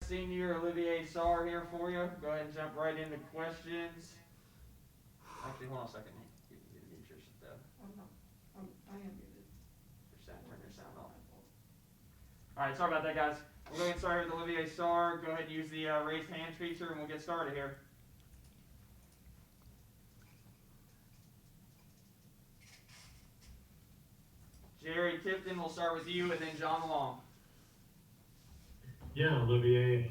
senior Olivier Sarr here for you. Go ahead and jump right into questions. Actually, hold on a second. You need to mute yourself. I am muted. Turn your sound off. All right, sorry about that, guys. We're going to get started with Olivier Sarr. Go ahead and use the raised hand feature, and we'll get started here. Jerry Tipton, we'll start with you, and then John Long. Yeah, Olivier.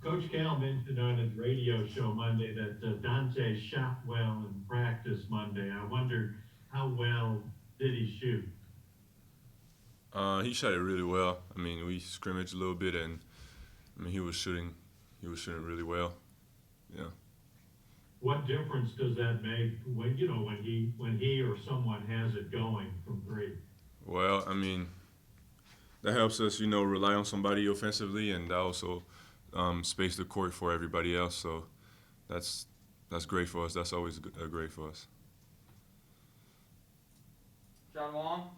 Coach Cal mentioned on his radio show Monday that Dante shot well in practice Monday. I wondered how well did he shoot? He shot it really well. I mean, we scrimmaged a little bit, and I mean, he was shooting really well. Yeah. What difference does that make when he or someone has it going from three? Well, I mean, that helps us, rely on somebody offensively, and that also space the court for everybody else. So that's great for us. That's always great for us. John Long.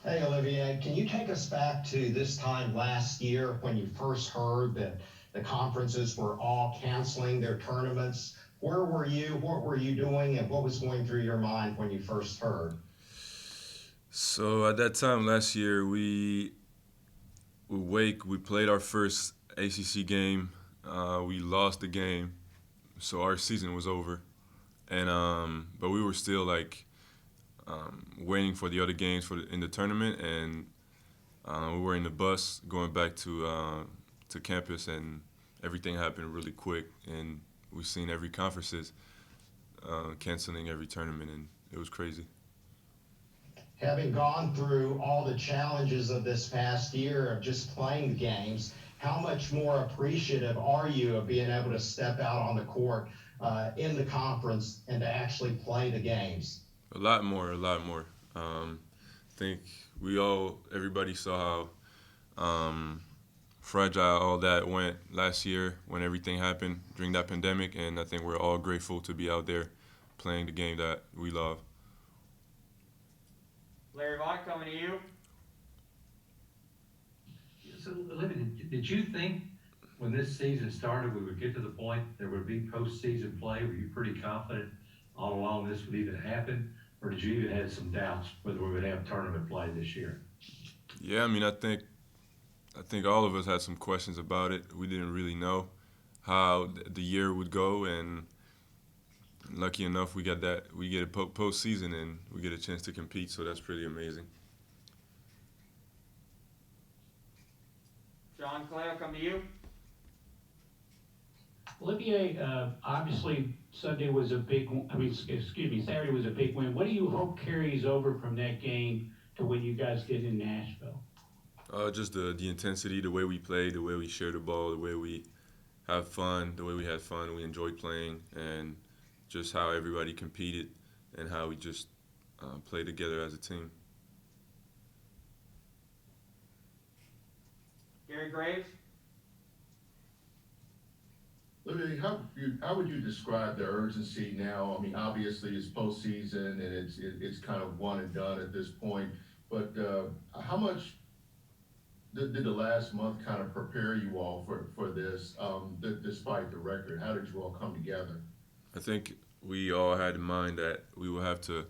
Hey, Olivier, can you take us back to this time last year when you first heard that the conferences were all canceling their tournaments? Where were you? What were you doing? And what was going through your mind when you first heard? So at that time last year, we played our first ACC game. We lost the game, so our season was over. And but we were still waiting for the other games in the tournament, and we were in the bus going back to campus, and everything happened really quick. And we've seen every conferences canceling every tournament, and it was crazy. Having gone through all the challenges of this past year of just playing the games, how much more appreciative are you of being able to step out on the court in the conference and to actually play the games? A lot more. I think everybody saw how fragile all that went last year when everything happened during that pandemic, and I think we're all grateful to be out there playing the game that we love. Larry Vaught, coming to you. So, Olivier, did you think when this season started we would get to the point there would be postseason play? Were you pretty confident all along this would even happen? Or did you even have some doubts whether we would have tournament play this year? Yeah, I mean, I think all of us had some questions about it. We didn't really know how the year would go, and lucky enough, we get a postseason and we get a chance to compete. So that's pretty amazing. John Clay, I'll come to you. Olivier, obviously Saturday was a big win. What do you hope carries over from that game to when you guys get in Nashville? Just the intensity, the way we play, the way we share the ball, the way we have fun, the way we had fun, we enjoyed playing, and just how everybody competed and how we just played together as a team. Gary Graves. Olivier, how would you describe the urgency now? I mean, obviously it's postseason and it's kind of one and done at this point. But how much did the last month kind of prepare you all for this, despite the record? How did you all come together? I think we all had in mind that we will have to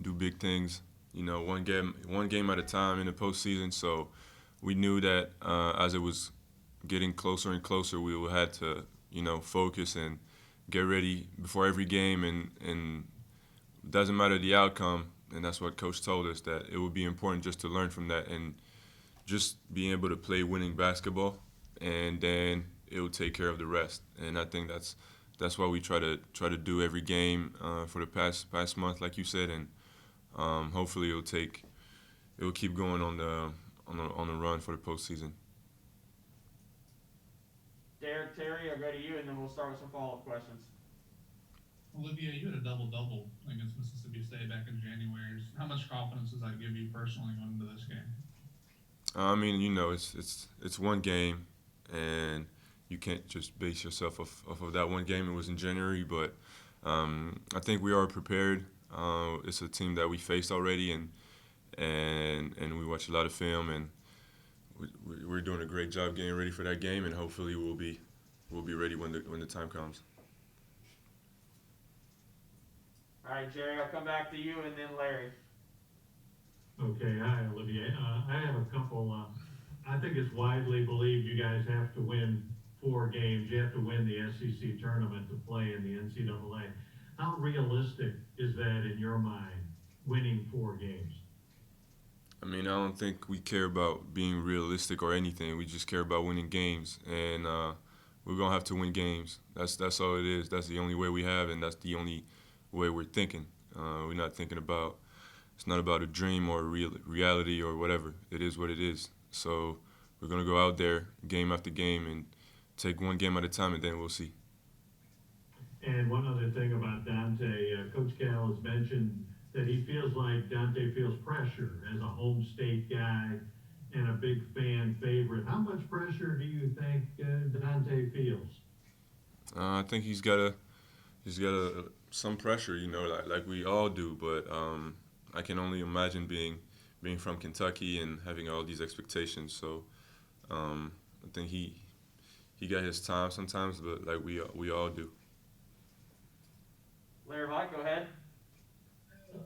do big things, one game at a time in the postseason. So we knew that as it was getting closer and closer, we would have to focus and get ready before every game, and it doesn't matter the outcome, and that's what Coach told us, that it would be important just to learn from that and just being able to play winning basketball, and then it will take care of the rest. And I think that's what we try to do every game for the past month, like you said, and hopefully it will keep going on the run for the postseason. Derek Terry, I'll go to you, and then we'll start with some follow-up questions. Olivier, you had a double-double against Mississippi State back in January. How much confidence does that give you personally going into this game? I mean, it's one game, and you can't just base yourself off of that one game. It was in January, but I think we are prepared. It's a team that we faced already, and we watched a lot of film, and we're doing a great job getting ready for that game, and hopefully we'll be ready when the time comes. All right, Jerry, I'll come back to you and then Larry. Okay, hi, Olivier. I have a couple, I think it's widely believed you guys have to win 4 games. You have to win the SEC tournament to play in the NCAA. How realistic is that in your mind, winning 4 games? I mean, I don't think we care about being realistic or anything. We just care about winning games, and we're gonna have to win games. That's all it is. That's the only way we have, and that's the only way we're thinking. We're not thinking about. It's not about a dream or a reality or whatever. It is what it is. So we're gonna go out there, game after game, and take one game at a time, and then we'll see. And one other thing about Dante, Coach Cal has mentioned that he feels like Dante feels pressure as a home state guy and a big fan favorite. How much pressure do you think Dante feels? I think he's got some pressure, like we all do. But I can only imagine being from Kentucky and having all these expectations. So I think he got his time sometimes, but like we all do. Larry Mike, go ahead.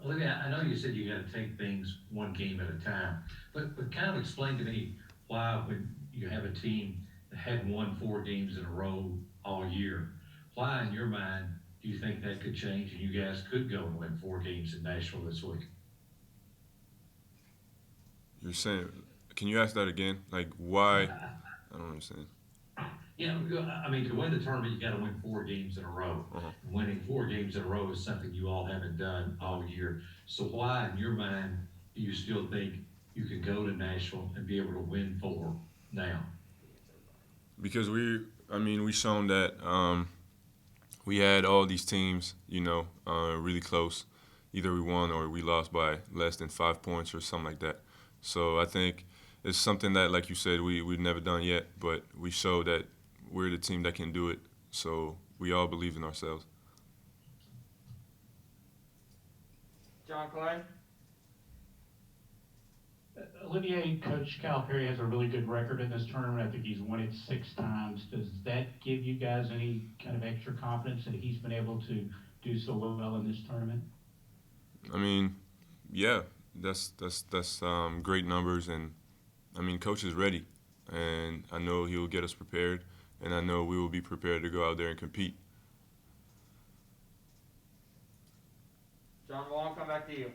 Olivia, I know you said you got to take things one game at a time, but kind of explain to me why, when you have a team that hadn't won 4 games in a row all year, why in your mind do you think that could change and you guys could go and win 4 games in Nashville this week? You're saying, can you ask that again? Like why? I don't understand. Yeah, I mean, to win the tournament, you got to win 4 games in a row. Uh-huh. Winning 4 games in a row is something you all haven't done all year. So why, in your mind, do you still think you can go to Nashville and be able to win 4 now? Because we've shown that we had all these teams, really close. Either we won or we lost by less than 5 points or something like that. So I think it's something that, like you said, we've never done yet, but we showed that we're the team that can do it. So we all believe in ourselves. John Clay. Olivier, Coach Calipari has a really good record in this tournament. I think he's won it 6 times. Does that give you guys any kind of extra confidence that he's been able to do so well in this tournament? I mean, yeah, that's great numbers, and I mean, Coach is ready, and I know he'll get us prepared, and I know we will be prepared to go out there and compete. John Wall, come back to you.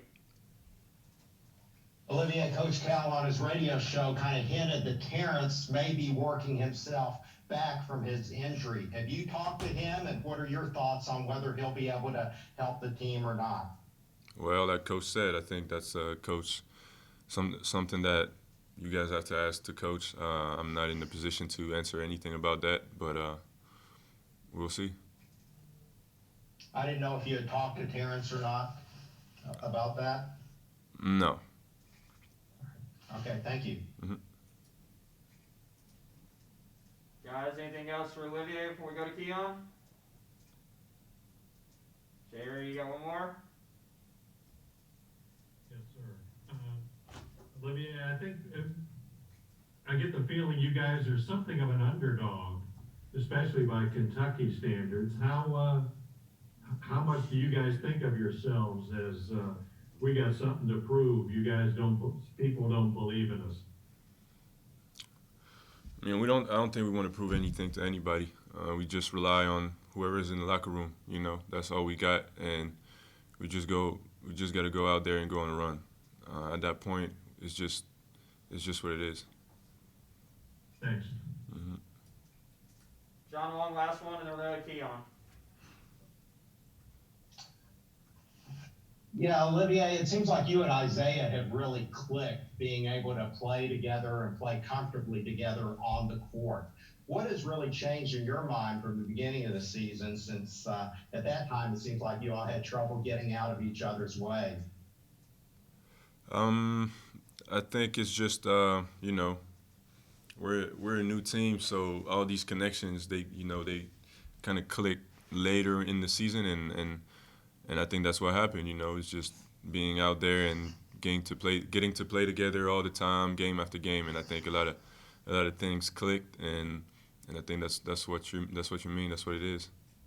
Olivier, Coach Cal on his radio show kind of hinted that Terrence may be working himself back from his injury. Have you talked to him, and what are your thoughts on whether he'll be able to help the team or not? Well, like Coach said, I think that's Coach something that you guys have to ask the coach. I'm not in the position to answer anything about that, but we'll see. I didn't know if you had talked to Terrence or not about that. No. Okay, thank you. Mm-hmm. Guys, anything else for Olivier before we go to Keon? Jerry, you got one more? Yes, sir. Olivier, I think I get the feeling you guys are something of an underdog, especially by Kentucky standards. How much do you guys think of yourselves as we got something to prove? People don't believe in us. I mean, I don't think we want to prove anything to anybody. We just rely on whoever's in the locker room. That's all we got, and we just got to go out there and go on a run. At that point, it's just what it is. Thanks. Mm-hmm. John Wong, last one, and then we're going to Keon. Yeah, Olivier, it seems like you and Isaiah have really clicked, being able to play together and play comfortably together on the court. What has really changed in your mind from the beginning of the season, since at that time it seems like you all had trouble getting out of each other's way? I think it's just we're a new team, so all these connections they kind of click later in the season, and I think that's what happened. It's just being out there and getting to play together all the time, game after game, and I think a lot of a lot of things clicked, and I think that's what you mean. That's what it is.